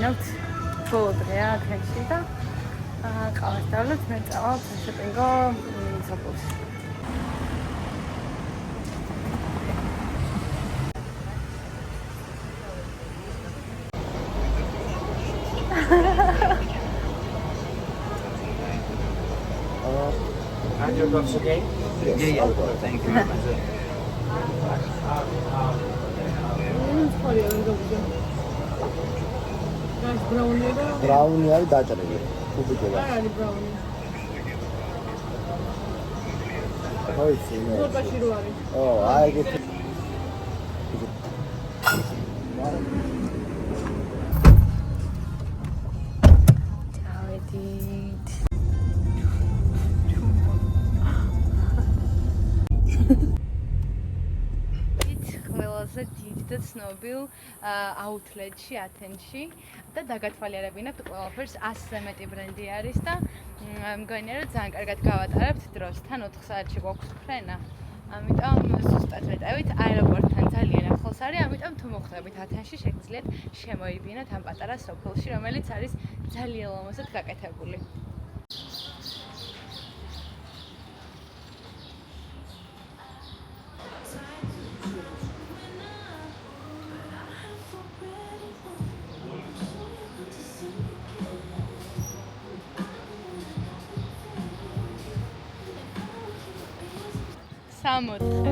ვიყენებთ ბოლო დღეა Ათენში და ყავას დავლეთ, მე წავალ შოპინგო სოფელში. And your gloves again? Yeah. Thank you. Brownie are დაჭრილი. კუბიკები. არის brownie. ხო იცი. ზოგადად რო არის. აი ეგეთი. დიდ და ცნობილ აუთლეტში ათენში და დაგათვალიერებინებთ ყველაფერს 100-ზე მეტი ბრენდი არის და მგონია რომ ძალიან კარგად გავატარებთ დროს თან 4 საათში გვაქვს ფრენა. ამიტომ ზუსტად ვეტევით აეროპორტთან ძალიან ახლოს არის, ამიტომ თუ მოხვდებით ათენში შეგიძლიათ შემოიբინოთ ამ პატარა სოფელში, რომელიც არის ძალიან ლამაზად გაკეთებული. სამოთხე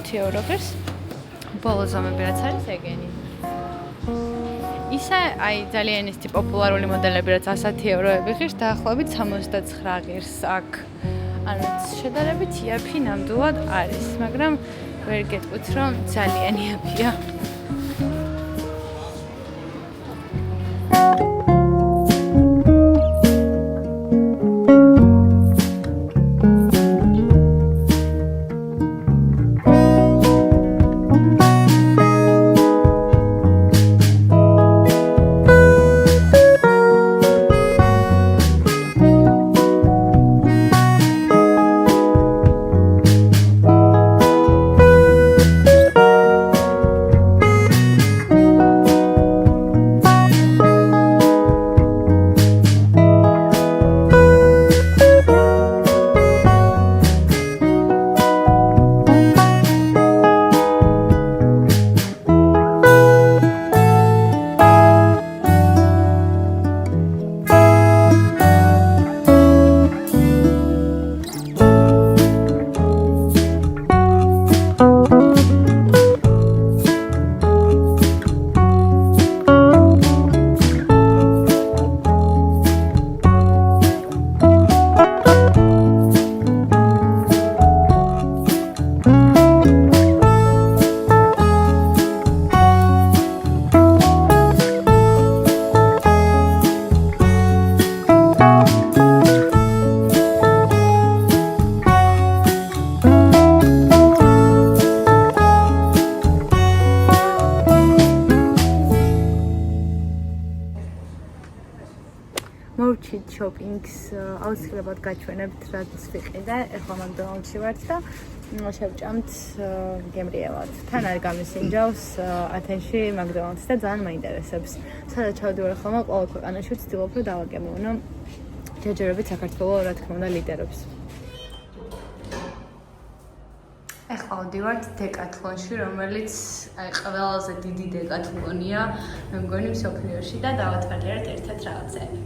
€5 ბოლო ზომები რაც არის ეგენი. ისა აი ძალიან ისეთი პოპულარული მოდელები რაც €100 ღირს დაახლოებით 69 ღირს აქ. ანუ შედარებით იაფი ნამდვილად არის, მაგრამ ვერ გეტყვით რომ ძალიან იაფია. მოვჩით შოპინგს აუცილებლად გაჩვენებთ რაც ვიყიდე ახლა მაკდონალდსში ვართ და შევჭამთ გემრიელად თან არ გამისინჯავს ათენში მაკდონალდსი და ძალიან მაინტერესებს სადაც ჩავდივარ ხოლმე ყოველ ქვეყანაში ვცდილობ რომ დავაგემოვნო ჯერჯერობით საქართველოს რა თქმა უნდა ლიდერებს ახლა ახლა ვდივართ დეკათლონში, რომელიც აი ყველაზე დიდი დეკათლონია, მე მგონი მსოფლიოში და დავათვალიერეთ ერთად რაღაცები.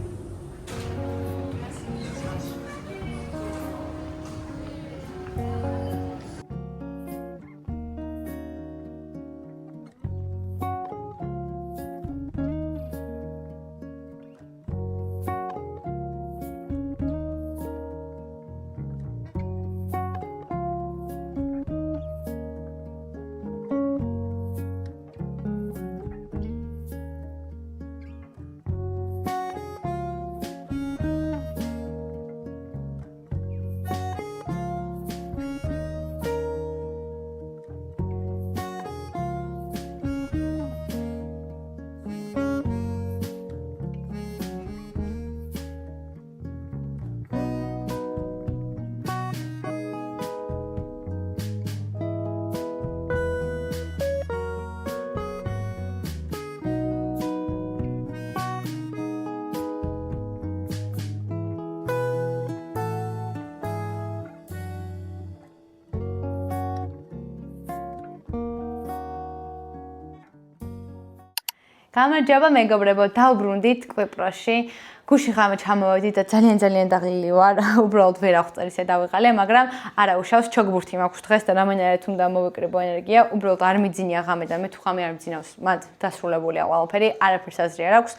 გამარჯობა მეგობრებო, დავბრუნდით კვიპროსში. გუშინ ღამე ჩამოვედით და ძალიან დაღლილი ვარ. უბრალოდ ვერ აღწერ ისე დავიღალე, მაგრამ არა უშავს ჩოგბურთი მაქვს დღეს და რამენერეთ უნდა მოვიკრიბო ენერგია. უბრალოდ არ მიძინია ღამე და მე თუ ღამე არ მძინავს, მათ დასრულებულია ყველაფერი, არაფერს აზრი არ აქვს.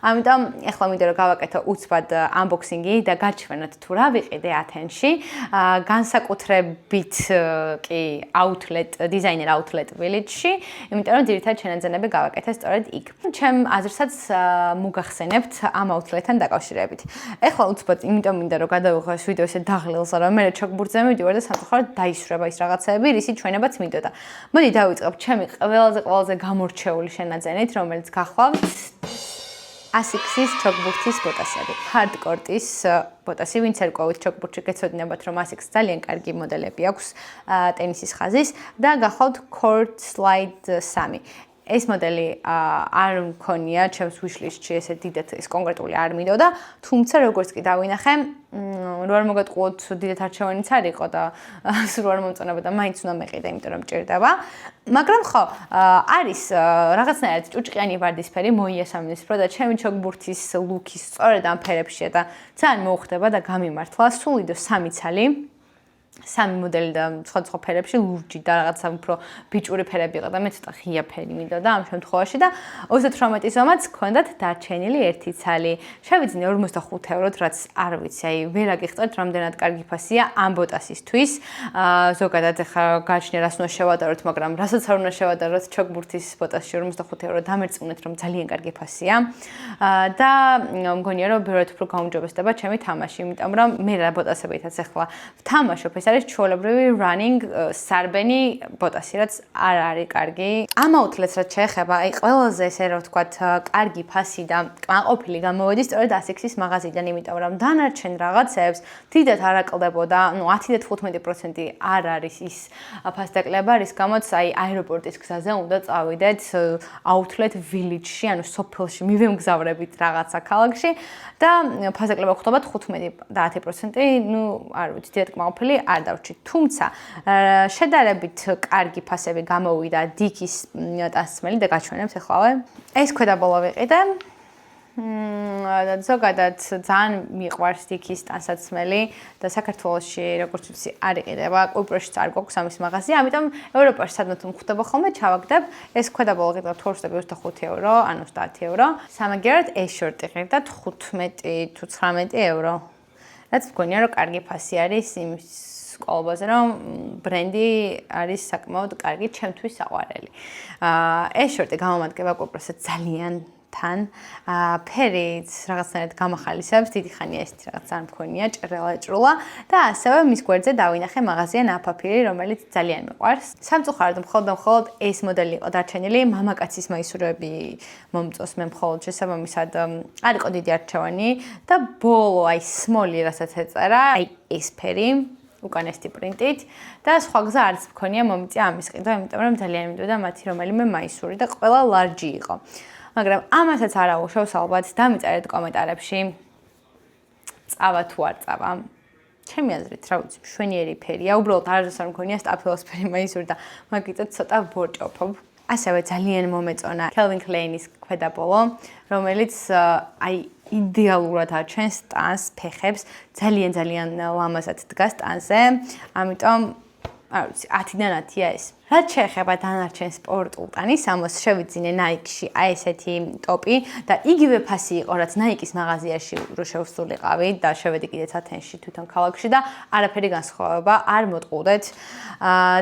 ამიტომ ეხლა მინდა რომ გავაკეთო უცბად unboxing-ი და გაჩვენოთ თუ რა ვიყიდე ათენში. განსაკუთრებით კი outlet, designer outlet village-ში, იმიტომ რომ ძირითადად შენაძენები გავაკეთე სწორედ იქ. ჩემ აზრსაც მოგახსენებთ ამ outlet-თან დაკავშირებით. ეხლა უცბად, იმიტომ მინდა რომ გადავიღო ეს ვიდეო ესე დაღლილს, რომ მე ჩოგბურთზე მივდივარ და სამწუხაროდ დაისვრება ის რაღაცეები, რისი ჩვენებაც მინდოდა. მოდი დავიწყებ ჩემი ყველაზე გამორჩეული შენაძენით, რომელიც გახლავთ ASICS-ის ჩოგბურთის ბოტასები. Hardcourt-ის ბოტასი, ვინც ერკვევით ჩოგბურთში გეცოდინებათ, რომ ASICS ძალიან კარგი მოდელები აქვს ტენისის ხაზის და გახლავთ Court Slide 3. ეს მოდელი არ მქონია ჩემს wishlist-ში, ესე დიდად ეს კონკრეტული არ მინდოდა, თუმცა როგორც კი დავინახე, რო არ მოგატყუოთ დიდად არჩევანიც არ იყო და სულ არ მომწონება და მაინც უნდა მეყიდე, იმიტომ რომ მჭირდება. მაგრამ ხო, არის რაღაცნაირად ჭუჭყიანი ვარდისფერი, მოიასამნისფრო და ჩემი ჩოგბურთის ლუკის სწორედ ამ ფერებშია და ძალიან მოუხდება და გამიმართლა. სულ იდო 3 ცალი. 3 მოდელი და სხვა ფერებში ლურჯი და რაღაცა უფრო ბიჭური ფერები იყო და მე ცოტა ღია ფერი მინდოდა ამ შემთხვევაში და 38 ზომაც ჰქონდათ დარჩენილი 1 ცალი. შევიძინე 45 ევროთ, რაც არ ვიცი, აი ვერ აგიხსენებთ რამდენად კარგი ფასია ამ ბოტასისთვის. ზოგადად ახლა გააჩნია რას უნდა შევადაროთ, მაგრამ რასაც არ უნდა შევადაროთ ჩოგბურთის ბოტასში 45 евро დამერწმუნეთ, რომ ძალიან კარგი ფასია. და მგონია რომ ბევრად უფრო გაუმჯობესდება ჩემი თამაში, იმიტომ რომ მე რა ბოტასებითაც ახლა ვთამაშობ, ეს არის ჩვეულებრივი running სარბენი ბოტასი, რაც არ არის კარგი. ამ outlet-ს რაც შეეხება, აი ყველაზე ესე რომ ვთქვათ, კარგი ფასი და კმაყოფილი გამოვედი სწორედ ASICS-ის მაღაზიიდან, იმიტომ რომ დანარჩენ რაღაცებს დიდად არ აკლდებოდა, ну 10 და 15% არ არის ის ფასდაკლება, რის გამოც აი აეროპორტის გზაზე უნდა წავიდეთ outlet village-ში, ანუ სოფელში მივემგზავრებით რაღაცა ქალაქში და ფასდაკლება გვხდება 15 და 10%, ну არ ვიცი, დიდად კმაყოფილი არ დავჭი. თუმცა შედარებით კარგი ფასები გამოვიდა დიკის ტანსაცმელი და გაჩვენებთ ახლავე. ეს ქვედაბოლო ვიყიდე. ზოგადად ძალიან მიყვარს დიკის ტანსაცმელი და საქართველოში როგორც ვიცი არ იყიდება, კვიპროსშიც არ გვაქვს ამის მაღაზია, ამიტომ ევროპაში სადმე თუ მხვდება ხოლმე ჩავაგდებ. ეს ქვედაბოლო ყიდავ 25 евро, ანუ 30 евро. სამაგერად ეს შორტი ყიდავ 15 თუ 19 евро. რაც მგონია რომ კარგი ფასი არის იმის ყოლბაზე, რომ ბრენდი არის საკმაოდ კარგი ჩემთვის საყვარელი. ეს შორტი გამომადგება კვიპროსზე ძალიან თან. ფერიც რაღაცნაირად გამახალისებს, დიდი ხანია ეს რაღაც არ მქონია, ჭრელა და ასევე მის გვერდზე დავინახე მაღაზია ნაფაფირი, რომელიც ძალიან მიყვარს. სამწუხაროდ მხოლოდ ეს მოდელი იყო დარჩენილი, მამაკაცის მაისურები მომწონს მე მხოლოდ შესაბამისად არ იყო დიდი არჩევანი და ბოლო აი small-ი რასაც ეწერა, აი ეს ფერი უკანესტი პრინტით და სხვა გზა არც მქონია მომიწია ამის ყიდვა, იმიტომ რომ ძალიან მინდოდა მათი რომელიმე მაისური და ყველა ლარჯი იყო. მაგრამ ამასაც არ აუშავს ალბათ, დამიწერეთ კომენტარებში. წავა თუ არ წავა. ჩემი აზრით, რა ვიცი, მშვენიერი ფერია. უბრალოდ არასდროს არ მქონია სტაფილოსფერი მაისური და მაგიტო ცოტა ვორჭოფობ. ასევე ძალიან მომეწონა Calvin Klein-ის ქვედაბოლო, რომელიც აი იდეალურად აჩენს ტანს, ფეხებს, ძალიან ლამაზად დგას ტანზე. ამიტომ არ ვიცი, 10-დან 10-ია ეს. რაც შეეხება დანარჩენ სპორტულ ტანის ამოს, შევიძინე Nike-ში აი ესეთი ტოპი და იგივე ფასი იყო, რაც Nike-ის მაღაზიაში რო შევსულიყავი და შევედი კიდეც ათენში თვითონ ქალაქში და არაფერი განსხვავება არ მოტყუდეთ.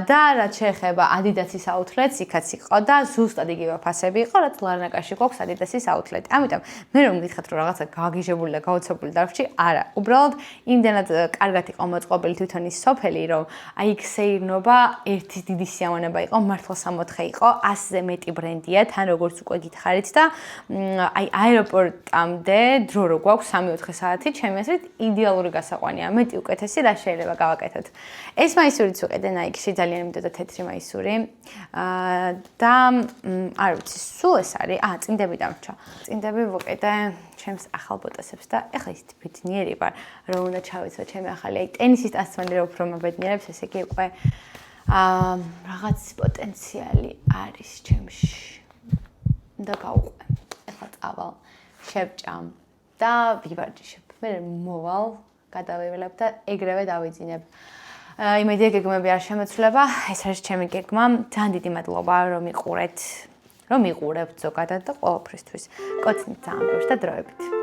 და რაც შეეხება Adidas-ის outlet-ს, იქაც იყო და ზუსტად იგივე ფასები იყო, რაც Larnaca-ში გვაქვს Adidas-ის outlet-ი. ამიტომ მე რომ გითხრათ რომ რაღაცა გაგიჟებული და გაოცებული დავრჩი, არა, უბრალოდ იმდენად კარგად იყო მოწყობილი თვითონ ის სოფელი, რომ აი იქ სეირნობა ერთი დიდი სიამოვნება იყო, მართლა 60 იყო, 100-ზე მეტი ბრენდია, თან როგორც უკვე გითხარით და აი აეროპორტამდე დრო რო გვაქვს 3-4 საათი, ჩემი აზრით იდეალური გასაყვანია. მეტი უკეთესი რა შეიძლება გავაკეთოთ. ეს მაისურიც ვიყიდე Nike-ში, ძალიან მინდოდა თეთრი მაისური. და არ ვიცი, სულ ეს არის. წინდები დამრჩა. წინდები ვიყიდე ჩემს ახალ ბოტასებს და ეხლა ისეთი ბედნიერი ვარ, რომ უნდა ჩავიცვა ჩემი ახალი. აი ტენისის ტანსმელი რო უფრო მობედნიერებს, ესე იგი უკვე რაღაც პოტენციალი არის ჩემში. და გავუყვე. ეხლა წავალ, შევჭამ და ვივარჯიშებ. მე მოვალ, გადავივლებ და ეგრევე დავიძინებ. იმედია გეგმები არ შემეცვლება. ეს არის ჩემი გეგმა. ძალიან დიდი მადლობა რომ მიყურებთ ზოგადად და ყველაფრისთვის. კოცნით ძალიან ბევრს და დროებით.